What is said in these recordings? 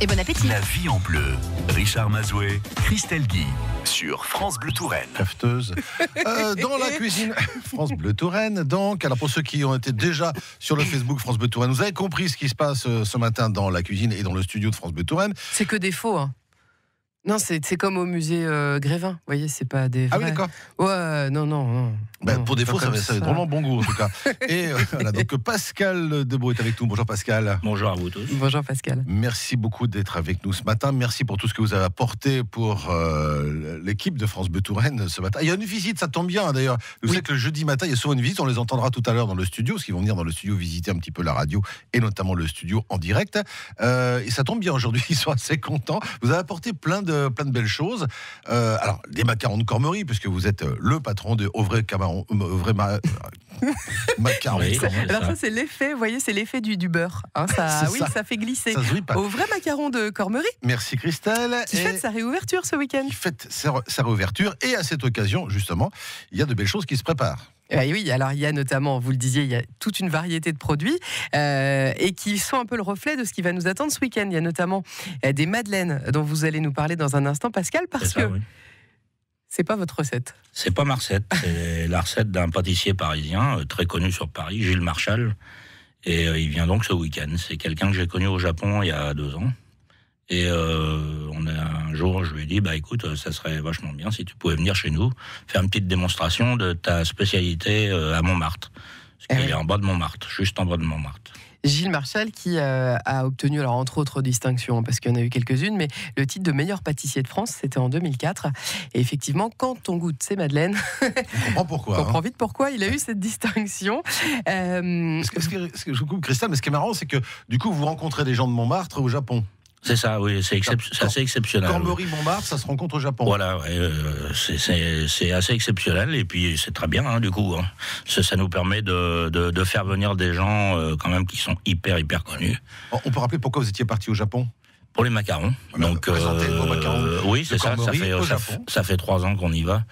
Et bon appétit. La vie en bleu. Richard Mazoué, Christelle Guy, sur France Bleu Touraine. Cafeteuse. Dans la cuisine, France Bleu Touraine. Donc, alors pour ceux qui ont été déjà sur le Facebook France Bleu Touraine, vous avez compris ce qui se passe ce matin dans la cuisine et dans le studio de France Bleu Touraine. C'est que des faux, hein. Non, c'est comme au musée Grévin. Vous voyez, c'est pas des vrais. Ah oui, d'accord. Ouais, non. Pour des faux, ça va drôlement bon goût en tout cas. Et voilà, donc Pascal Debeau est avec nous. Bonjour Pascal. Bonjour à vous tous. Bonjour Pascal. Merci beaucoup d'être avec nous ce matin. Merci pour tout ce que vous avez apporté pour l'équipe de France Bleu Touraine ce matin. Il y a une visite, ça tombe bien d'ailleurs. Vous savez que le jeudi matin, il y a souvent une visite. On les entendra tout à l'heure dans le studio, parce qu'ils vont venir dans le studio visiter un petit peu la radio et notamment le studio en direct. Et ça tombe bien aujourd'hui, ils sont assez contents. Vous avez apporté plein de belles choses. Alors, des macarons de Cormery, puisque vous êtes le patron de Au vrai macaron. Oui, alors ça, c'est l'effet, vous voyez, c'est l'effet du beurre. Hein, ça fait glisser. Ça se rit pas. Au vrai macaron de Cormery. Merci Christelle. Qui fête sa réouverture ce week-end. Qui fête sa réouverture. Et à cette occasion, justement, il y a de belles choses qui se préparent. Oui, alors il y a notamment, vous le disiez, il y a toute une variété de produits et qui sont un peu le reflet de ce qui va nous attendre ce week-end. Il y a notamment des madeleines dont vous allez nous parler dans un instant, Pascal, parce que c'est pas votre recette. C'est pas ma recette, c'est la recette d'un pâtissier parisien très connu sur Paris, Gilles Marchal. Et il vient donc ce week-end. C'est quelqu'un que j'ai connu au Japon il y a 2 ans. Et un jour, je lui ai dit, écoute, ça serait vachement bien si tu pouvais venir chez nous, faire une petite démonstration de ta spécialité à Montmartre. Parce qu'il est en bas de Montmartre, juste en bas de Montmartre. Gilles Marchal qui a obtenu, alors entre autres distinctions, parce qu'il y en a eu quelques-unes, mais le titre de meilleur pâtissier de France, c'était en 2004. Et effectivement, quand on goûte ces madeleines, on comprend pourquoi. On comprend vite pourquoi il a eu cette distinction. Ce que je coupe, Christelle, mais ce qui est marrant, c'est que du coup, vous rencontrez des gens de Montmartre au Japon. C'est ça, oui, c'est assez exceptionnel. Cormery, Montmartre, ça se rencontre au Japon. Voilà, c'est assez exceptionnel et puis c'est très bien, du coup. Hein. Ça nous permet de faire venir des gens quand même qui sont hyper connus. On peut rappeler pourquoi vous étiez parti au Japon ? Pour les macarons. Donc, présenter vos macarons. Oui, c'est ça. Ça fait 3 ans qu'on y va.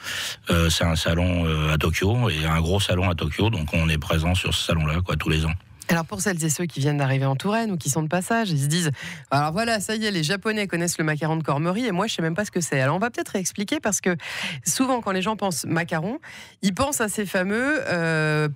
C'est un salon à Tokyo et un gros salon à Tokyo, donc on est présent sur ce salon-là, tous les ans. Alors pour celles et ceux qui viennent d'arriver en Touraine ou qui sont de passage, ils se disent alors voilà, ça y est, les Japonais connaissent le macaron de Cormery et moi je sais même pas ce que c'est. Alors on va peut-être réexpliquer parce que souvent quand les gens pensent macaron, ils pensent à ces fameux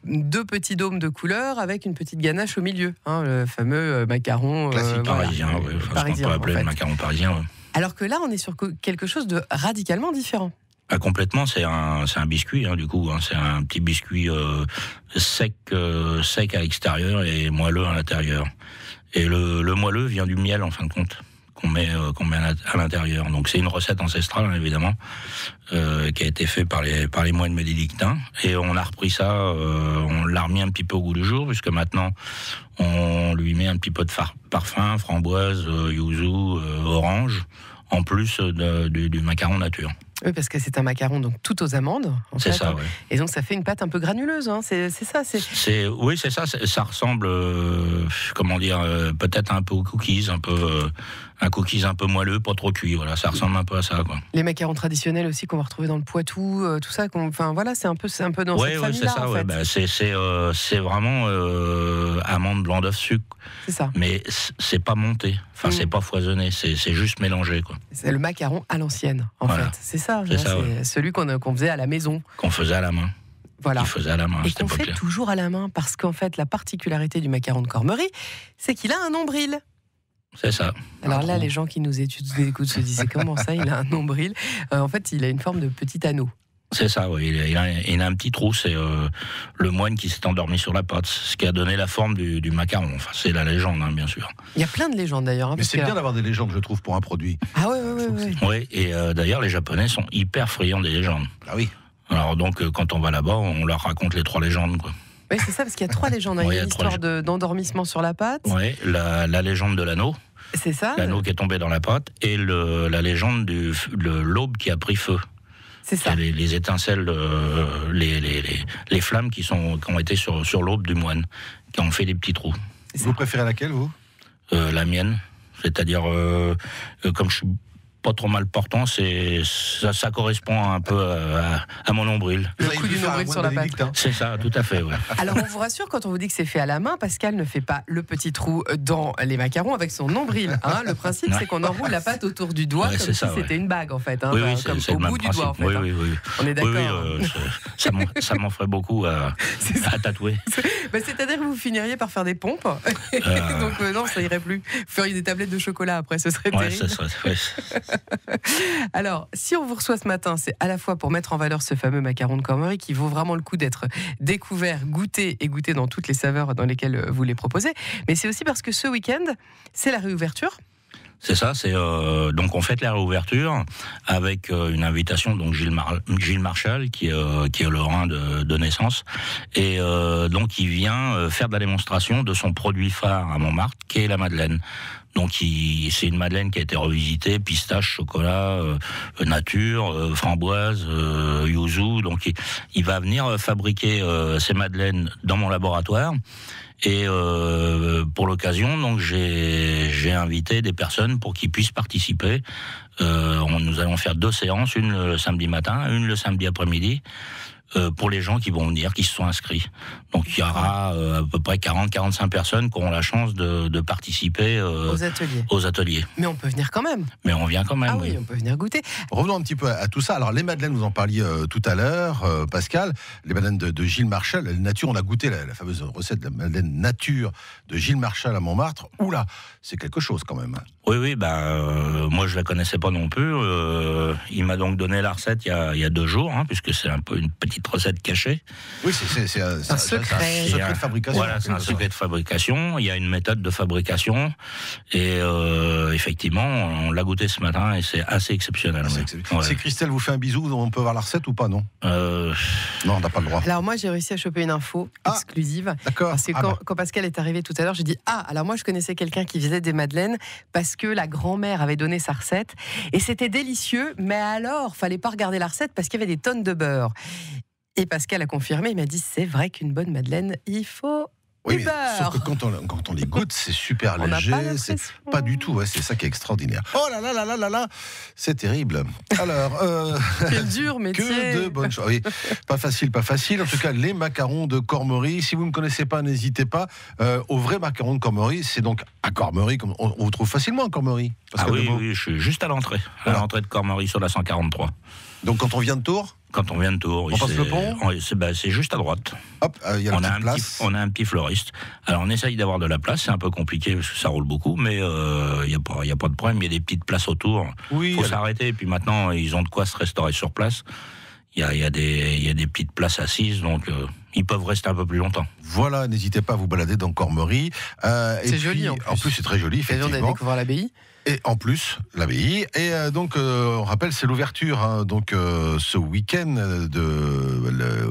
2 petits dômes de couleur avec une petite ganache au milieu, le fameux macaron classique parisien, ce qu'on peut appeler le macaron parisien. Ouais. Alors que là on est sur quelque chose de radicalement différent. Complètement, c'est un biscuit, du coup. C'est un petit biscuit sec à l'extérieur et moelleux à l'intérieur. Et le moelleux vient du miel, en fin de compte, qu'on met à l'intérieur. Donc c'est une recette ancestrale, évidemment, qui a été faite par les moines bénédictins. Et on a repris ça, on l'a remis un petit peu au goût du jour, puisque maintenant, on lui met un petit peu de parfum, framboise, yuzu, orange, en plus du macaron nature. Oui, parce que c'est un macaron donc tout aux amandes. C'est ça, oui. Et donc ça fait une pâte un peu granuleuse, c'est ça. Oui, c'est ça. Ça ressemble, peut-être un peu aux cookies, un cookies un peu moelleux, pas trop cuit. Voilà, ça ressemble un peu à ça, quoi. Les macarons traditionnels aussi qu'on va retrouver dans le Poitou, tout ça. C'est un peu dans cette famille-là. Oui, c'est ça. En fait. C'est vraiment amande, blanc d'œuf, sucre. C'est ça. Mais c'est pas monté. C'est pas foisonné. C'est juste mélangé, quoi. C'est le macaron à l'ancienne, en fait. C'est ça. C'est celui qu'on faisait à la maison. Qu'on faisait à la main. Voilà. Qu'il faisait à la main. Et qu'on fait toujours à la main, parce qu'en fait, la particularité du macaron de Cormery, c'est qu'il a un nombril. C'est ça. Alors là, les gens qui nous écoutent se disent comment ça, il a un nombril. En fait, il a une forme de petit anneau. C'est ça, oui. Il a un petit trou, c'est le moine qui s'est endormi sur la pâte, ce qui a donné la forme du macaron. Enfin, c'est la légende, bien sûr. Il y a plein de légendes d'ailleurs. Mais c'est bien d'avoir des légendes, je trouve, pour un produit. Ah oui. Oui, et d'ailleurs, les Japonais sont hyper friands des légendes. Ah oui. Alors donc, quand on va là-bas, on leur raconte les 3 légendes, quoi. Oui, c'est ça, parce qu'il y a 3 légendes. Il y a une histoire d'endormissement sur la pâte. Oui, la légende de l'anneau. C'est ça. L'anneau qui est tombé dans la pâte. Et la légende de l'aube qui a pris feu. C'est ça. Les étincelles, les flammes qui ont été sur l'aube du moine, qui ont fait des petits trous. Vous préférez laquelle, vous ? La mienne. C'est-à-dire, comme je suis pas trop mal portant, ça correspond un peu à mon nombril. Le coup du nombril sur la pâte. C'est ça, tout à fait, ouais. Alors on vous rassure quand on vous dit que c'est fait à la main, Pascal ne fait pas le petit trou dans les macarons avec son nombril. Hein. Le principe, c'est qu'on enroule la pâte autour du doigt comme si c'était une bague en fait. Hein. Oui, comme c'est au le bout même du doigt en fait. Oui, hein. oui. On est d'accord. Oui, ça m'en ferait beaucoup à tatouer. C'est-à-dire que vous finiriez par faire des pompes. Donc non, ça irait plus. Vous feriez des tablettes de chocolat après, ce serait terrible. Ça serait. Alors, si on vous reçoit ce matin, c'est à la fois pour mettre en valeur ce fameux macaron de Cormery qui vaut vraiment le coup d'être découvert, goûté et goûté dans toutes les saveurs dans lesquelles vous les proposez, mais c'est aussi parce que ce week-end, c'est la réouverture. C'est ça, donc on fête la réouverture avec une invitation, donc Gilles Marchal qui est lorrain de naissance, et donc il vient faire de la démonstration de son produit phare à Montmartre, qui est la madeleine. Donc c'est une madeleine qui a été revisitée, pistache, chocolat, nature, framboise, yuzu. Donc il va venir fabriquer ces madeleines dans mon laboratoire. Et pour l'occasion, donc j'ai invité des personnes pour qu'ils puissent participer. Nous allons faire 2 séances, une le samedi matin, une le samedi après-midi, pour les gens qui vont venir, qui se sont inscrits. Donc il y aura à peu près 40-45 personnes qui auront la chance de participer aux ateliers. Mais on peut venir quand même. Mais on vient quand même, ah oui. On peut venir goûter. Revenons un petit peu à tout ça. Alors les madeleines, vous en parliez tout à l'heure, Pascal, les madeleines de Gilles Marchal, la nature, on a goûté la fameuse recette de la madeleine nature de Gilles Marchal à Montmartre. Oula, c'est quelque chose quand même. Oui, moi je la connaissais pas non plus. Il m'a donc donné la recette il y a 2 jours, hein, puisque c'est un peu une petite recette cachée. Oui, c'est un secret de fabrication. Voilà, c'est un secret de fabrication. Il y a une méthode de fabrication, et effectivement, on l'a goûté ce matin et c'est assez exceptionnel. Si Christelle vous fait un bisou, on peut voir la recette ou pas, non? Non, on n'a pas le droit. Alors moi, j'ai réussi à choper une info exclusive. D'accord. Parce que quand Pascal est arrivé tout à l'heure, j'ai dit alors moi je connaissais quelqu'un qui faisait des madeleines parce que la grand-mère avait donné sa recette et c'était délicieux, mais alors fallait pas regarder la recette parce qu'il y avait des tonnes de beurre. Et Pascal a confirmé, il m'a dit c'est vrai qu'une bonne madeleine, il faut oui, mais sauf que quand on les goûte, c'est super léger, c'est pas du tout, c'est ça qui est extraordinaire. Oh là là là là là là, c'est terrible. Alors, quel dur métier. Que de bonnes choses. Oui, pas facile. En tout cas, les macarons de Cormery. Si vous ne connaissez pas, n'hésitez pas. Au vrai macaron de Cormery, c'est donc à Cormery. On vous trouve facilement à Cormery. Oui, je suis juste à l'entrée de Cormery sur la 143. Donc quand on vient de Tours. Quand on vient de Tours, on passe le pont. C'est juste à droite. Hop, y a on a un petit fleuriste. Alors on essaye d'avoir de la place, c'est un peu compliqué parce que ça roule beaucoup, mais il y a pas de problème. Il y a des petites places autour. Il faut s'arrêter. Et puis maintenant, ils ont de quoi se restaurer sur place. Il y a des petites places assises, donc ils peuvent rester un peu plus longtemps. Voilà, n'hésitez pas à vous balader dans Cormery. C'est joli en plus. En plus, c'est très joli, effectivement. D'aller découvrir l'abbaye. Et en plus, l'abbaye. Et donc, on rappelle, c'est l'ouverture ce week-end de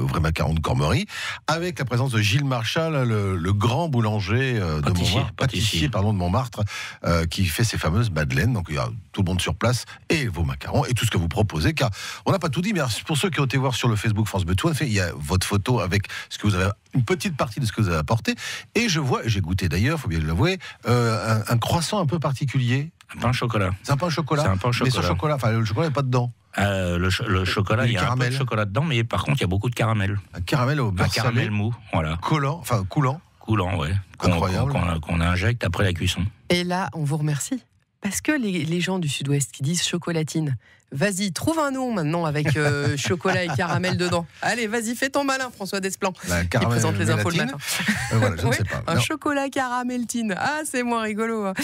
vrai macaron de Cormery, avec la présence de Gilles Marchal, le grand boulanger pâtissier de Montmartre, qui fait ses fameuses madeleines. Donc, il y a tout le monde sur place et vos macarons et tout ce que vous proposez. Car on n'a pas tout dit, mais pour ceux qui ont été voir sur le Facebook France Bleu Touraine, il y a votre photo avec ce que vous avez, une petite partie de ce que vous avez apporté. Et je vois, j'ai goûté d'ailleurs, il faut bien l'avouer, un croissant un peu particulier. Un pain au chocolat. C'est un pain au chocolat. Mais ce chocolat, le chocolat n'est pas dedans. Le chocolat, il y a un peu de chocolat dedans, mais par contre, il y a beaucoup de caramel. Un caramel au beurre salé. Un caramel mou, voilà. Coulant. Coulant, ouais. Incroyable. Qu'on injecte après la cuisson. Et là, on vous remercie. Parce que les gens du Sud-Ouest qui disent chocolatine, vas-y, trouve un nom maintenant avec chocolat et caramel dedans. Allez, vas-y, fais ton malin, François Desplan, qui présente les infos le matin. Voilà, je ne sais pas. Un chocolat carameltine. Ah, c'est moins rigolo. Hein.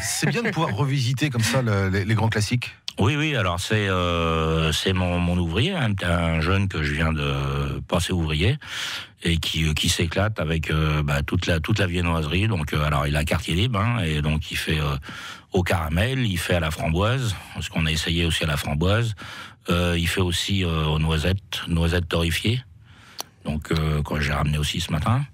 C'est bien de pouvoir revisiter comme ça les grands classiques. Oui, alors c'est mon ouvrier, un jeune que je viens de passer ouvrier et qui s'éclate avec toute la viennoiserie. Donc alors il a quartier libre et donc il fait au caramel, il fait à la framboise parce qu'on a essayé aussi à la framboise. Il fait aussi aux noisettes torréfiées. Donc quand j'ai ramené aussi ce matin.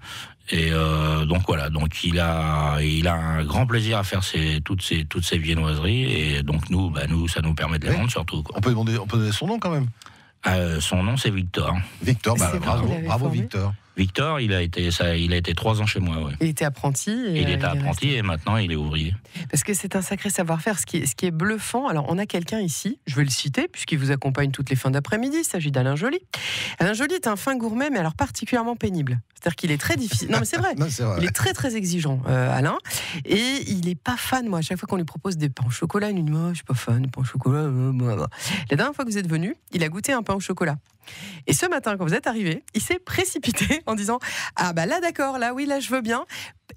Et donc voilà, donc il a un grand plaisir à faire toutes ces viennoiseries et donc nous ça nous permet de les vendre surtout. Quoi. On peut donner son nom quand même. Son nom c'est Victor. Victor, bravo Victor. Victor, il a été 3 ans chez moi. Ouais. Il était apprenti. Il était apprenti resté. et maintenant il est ouvrier. Parce que c'est un sacré savoir-faire. Ce qui est bluffant, alors on a quelqu'un ici, je vais le citer, puisqu'il vous accompagne toutes les fins d'après-midi, il s'agit d'Alain Joly. Alain Joly est un fin gourmet, mais alors particulièrement pénible. C'est-à-dire qu'il est très difficile. Non, mais c'est vrai. Non, c'est vrai. Il est très, très exigeant, Alain. Et il n'est pas fan, moi, à chaque fois qu'on lui propose des pains au chocolat, il nous dit, oh, je suis pas fan des pains au chocolat. La dernière fois que vous êtes venu, il a goûté un pain au chocolat. Et ce matin, quand vous êtes arrivé, il s'est précipité en disant, ah bah là d'accord, là oui, là je veux bien.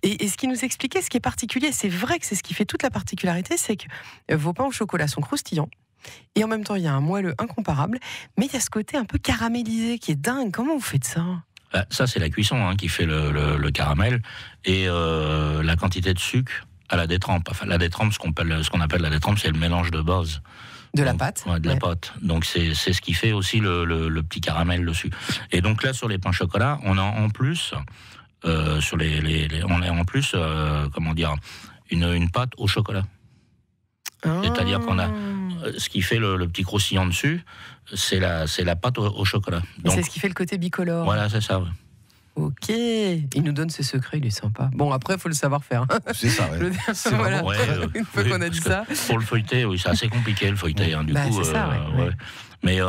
Et ce qu'il nous expliquait, ce qui est particulier, c'est vrai que c'est ce qui fait toute la particularité, c'est que vos pains au chocolat sont croustillants. Et en même temps, il y a un moelleux incomparable, mais il y a ce côté un peu caramélisé qui est dingue. Comment vous faites ça ? Ça, c'est la cuisson qui fait le caramel et la quantité de sucre à la détrempe. Enfin, la détrempe, ce qu'on appelle la détrempe, c'est le mélange de base. De la pâte. Ouais, de la pâte. Donc c'est ce qui fait aussi le petit caramel dessus. Et donc là, sur les pains chocolat, on a en plus sur on a en plus comment dire une pâte au chocolat. C'est-à-dire qu'on a ce qui fait le petit croustillant dessus, c'est la pâte au chocolat. Donc c'est ce qui fait le côté bicolore. Voilà, c'est ça. Ouais. Ok, il nous donne ses secrets, il est sympa. Bon, après, il faut le savoir faire. C'est ça, ouais. Voilà. Une fois qu'on a dit ça. Pour le feuilleter, oui, c'est assez compliqué le feuilleter. Du coup, c'est ça, ouais. Mais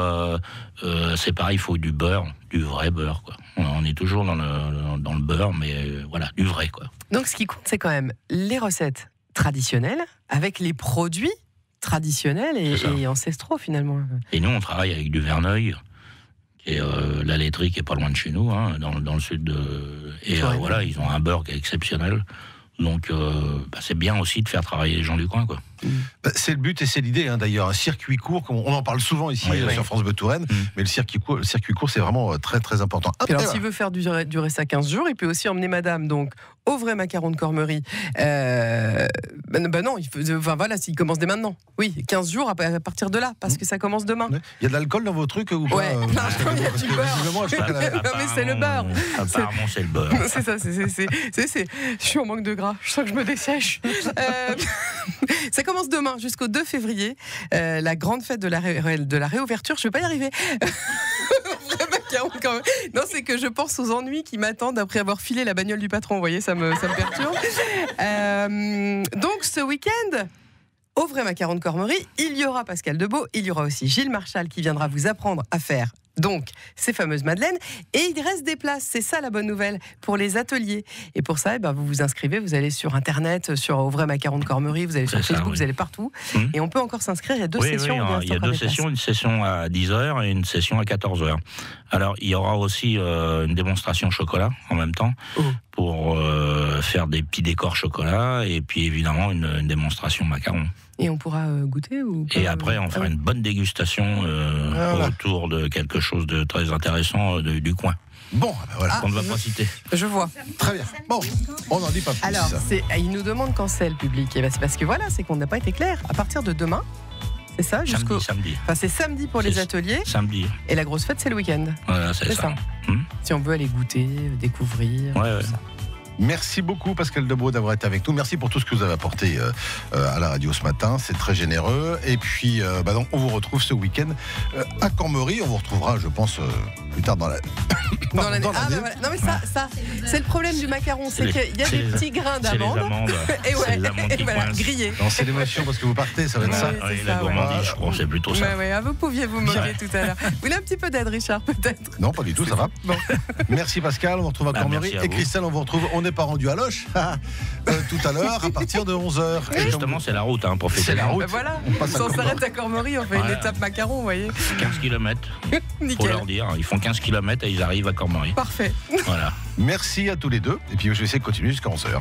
c'est pareil, il faut du beurre, du vrai beurre, quoi. On est toujours dans le beurre, mais voilà, du vrai, quoi. Donc, ce qui compte, c'est quand même les recettes traditionnelles avec les produits traditionnels et ancestraux, finalement. Et nous, on travaille avec du Verneuil. Et la laiterie qui est pas loin de chez nous, dans le sud et voilà, ils ont un beurre qui est exceptionnel. Donc c'est bien aussi de faire travailler les gens du coin, quoi. C'est le but et c'est l'idée, d'ailleurs. Un circuit court, on en parle souvent ici sur France Bleu Touraine, mais le circuit court, c'est vraiment très très important. Alors, s'il veut faire durer ça 15 jours, il peut aussi emmener madame donc au vrai macaron de Cormery. Non, voilà, s'il commence dès maintenant. Oui, 15 jours à partir de là, parce que ça commence demain. Il y a de l'alcool dans vos trucs ou pas? Ouais, il y a du beurre. Non, mais c'est le beurre. Apparemment, c'est le beurre. C'est ça, je suis en manque de gras, je sens que je me dessèche. Ça commence demain jusqu'au 2 février, la grande fête de la réouverture. Je ne vais pas y arriver. Non, c'est que je pense aux ennuis qui m'attendent après avoir filé la bagnole du patron. Vous voyez, ça me perturbe. Donc, ce week-end, au vrai macaron de Cormery, il y aura Pascal Debeau, il y aura aussi Gilles Marchal qui viendra vous apprendre à faire donc ces fameuses madeleines, et il reste des places, c'est ça la bonne nouvelle, pour les ateliers. Et pour ça, vous vous inscrivez, vous allez sur internet, sur Au vrai macaron de Cormery, vous allez sur Facebook, vous allez partout, et on peut encore s'inscrire. Il y a deux sessions. Il y a 2 sessions, une session à 10h et une session à 14h. Alors, il y aura aussi une démonstration chocolat en même temps, pour faire des petits décors chocolat, et puis évidemment une démonstration macaron. Et on pourra goûter ou pas? Et après, on fera une bonne dégustation autour de quelque chose de très intéressant du coin. Bon, voilà. On ne va pas citer. Je vois. Très bien. Bon, on n'en dit pas plus. Alors, il nous demande quand c'est le public. Et c'est parce que voilà, c'est qu'on n'a pas été clair. À partir de demain, c'est ça, jusqu'au samedi. Enfin, c'est samedi pour les ateliers. Samedi. Et la grosse fête, c'est le week-end. Voilà, c'est ça. Si on veut aller goûter, découvrir. Ouais. Ça. Merci beaucoup Pascal Debeau d'avoir été avec nous. Merci pour tout ce que vous avez apporté à la radio ce matin. C'est très généreux. Et puis, donc, on vous retrouve ce week-end à Cormery. On vous retrouvera, je pense, plus tard dans l'année. Voilà. Non mais ça, c'est le problème du macaron, c'est qu'il y a des petits grains d'amandes. Et voilà, grillés. Non, c'est l'émotion parce que vous partez, ça va être ça. Oui, la gourmandise, je crois, c'est plutôt ça. Vous pouviez vous moquer tout à l'heure. Vous voulez un petit peu d'aide, Richard, peut-être? Non, pas du tout, ça va. Bon. Merci Pascal, on vous retrouve à Cormery. Et Christelle, on vous retrouve. On n'est pas rendu à Loche tout à l'heure à partir de 11h. Justement, c'est la route pour fêter. C'est la route. Voilà, on s'arrête à Cormery, on fait une étape macaron, vous voyez. 15 km. Pour leur dire, ils font 15 km et ils arrivent à Cormery. Parfait. Voilà. Merci à tous les deux. Et puis je vais essayer de continuer jusqu'à 11h.